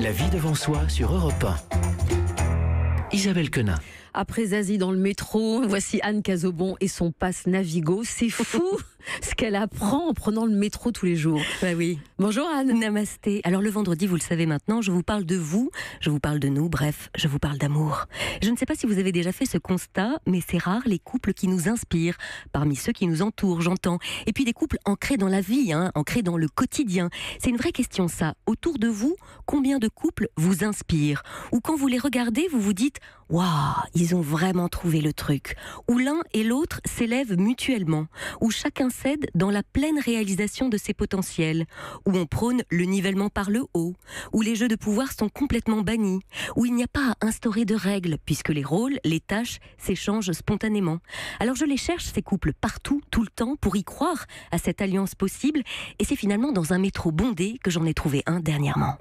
La vie devant soi sur Europe 1. Isabelle Quenin. Après Zazie dans le métro, voici Anne Cazobon et son passe Navigo. C'est fou ce qu'elle apprend en prenant le métro tous les jours. Bah oui. Bonjour Anne. Namasté. Alors le vendredi, vous le savez maintenant, je vous parle de vous, je vous parle de nous, bref, je vous parle d'amour. Je ne sais pas si vous avez déjà fait ce constat, mais c'est rare les couples qui nous inspirent, parmi ceux qui nous entourent, j'entends. Et puis des couples ancrés dans la vie, ancrés dans le quotidien. C'est une vraie question ça. Autour de vous, combien de couples vous inspirent? Ou quand vous les regardez, vous vous dites « Waouh, ils ont vraiment trouvé le truc ». Où l'un et l'autre s'élèvent mutuellement. Où chacun cède dans la pleine réalisation de ses potentiels. Où on prône le nivellement par le haut. Où les jeux de pouvoir sont complètement bannis. Où il n'y a pas à instaurer de règles, puisque les rôles, les tâches s'échangent spontanément. Alors je les cherche, ces couples, partout, tout le temps, pour y croire à cette alliance possible. Et c'est finalement dans un métro bondé que j'en ai trouvé un dernièrement.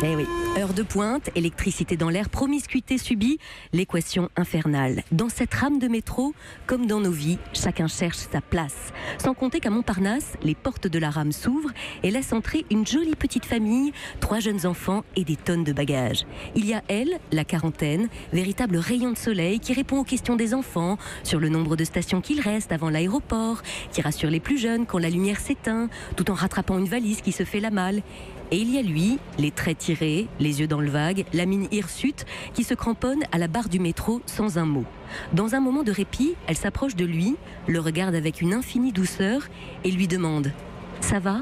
Eh oui, heure de pointe, électricité dans l'air, promiscuité subie, l'équation infernale. Dans cette rame de métro, comme dans nos vies, chacun cherche sa place. Sans compter qu'à Montparnasse, les portes de la rame s'ouvrent et laissent entrer une jolie petite famille, 3 jeunes enfants et des tonnes de bagages. Il y a elle, la quarantaine, véritable rayon de soleil qui répond aux questions des enfants sur le nombre de stations qu'il reste avant l'aéroport, qui rassure les plus jeunes quand la lumière s'éteint, tout en rattrapant une valise qui se fait la malle. Et il y a lui, les traits tirés, les yeux dans le vague, la mine hirsute, qui se cramponne à la barre du métro sans un mot. Dans un moment de répit, elle s'approche de lui, le regarde avec une infinie douceur et lui demande « Ça va ?»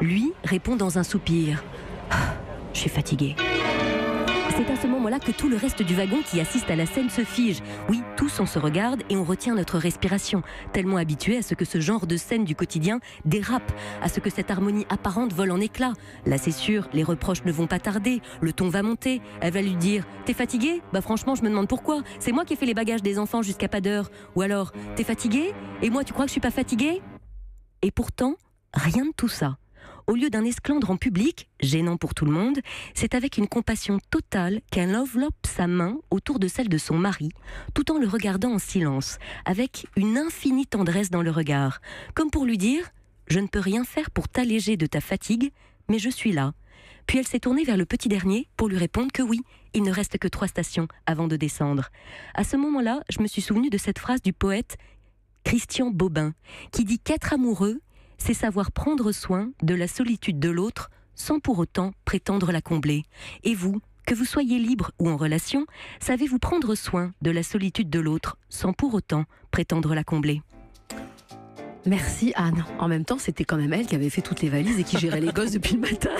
Lui répond dans un soupir « Je suis fatigué ». C'est à ce moment-là que tout le reste du wagon qui assiste à la scène se fige. Oui, tous on se regarde et on retient notre respiration, tellement habitués à ce que ce genre de scène du quotidien dérape, à ce que cette harmonie apparente vole en éclats. Là c'est sûr, les reproches ne vont pas tarder, le ton va monter. Elle va lui dire « T'es fatigué ? Bah franchement je me demande pourquoi. C'est moi qui ai fait les bagages des enfants jusqu'à pas d'heure. » Ou alors « T'es fatigué ? Et moi tu crois que je suis pas fatiguée ?» Et pourtant, rien de tout ça. Au lieu d'un esclandre en public, gênant pour tout le monde, c'est avec une compassion totale qu'elle enveloppe sa main autour de celle de son mari, tout en le regardant en silence, avec une infinie tendresse dans le regard, comme pour lui dire « Je ne peux rien faire pour t'alléger de ta fatigue, mais je suis là ». Puis elle s'est tournée vers le petit dernier pour lui répondre que oui, il ne reste que 3 stations avant de descendre. À ce moment-là, je me suis souvenue de cette phrase du poète Christian Bobin, qui dit qu'être amoureux, c'est savoir prendre soin de la solitude de l'autre sans pour autant prétendre la combler. Et vous, que vous soyez libre ou en relation, savez-vous prendre soin de la solitude de l'autre sans pour autant prétendre la combler ? Merci Anne. En même temps, c'était quand même elle qui avait fait toutes les valises et qui gérait les gosses depuis le matin.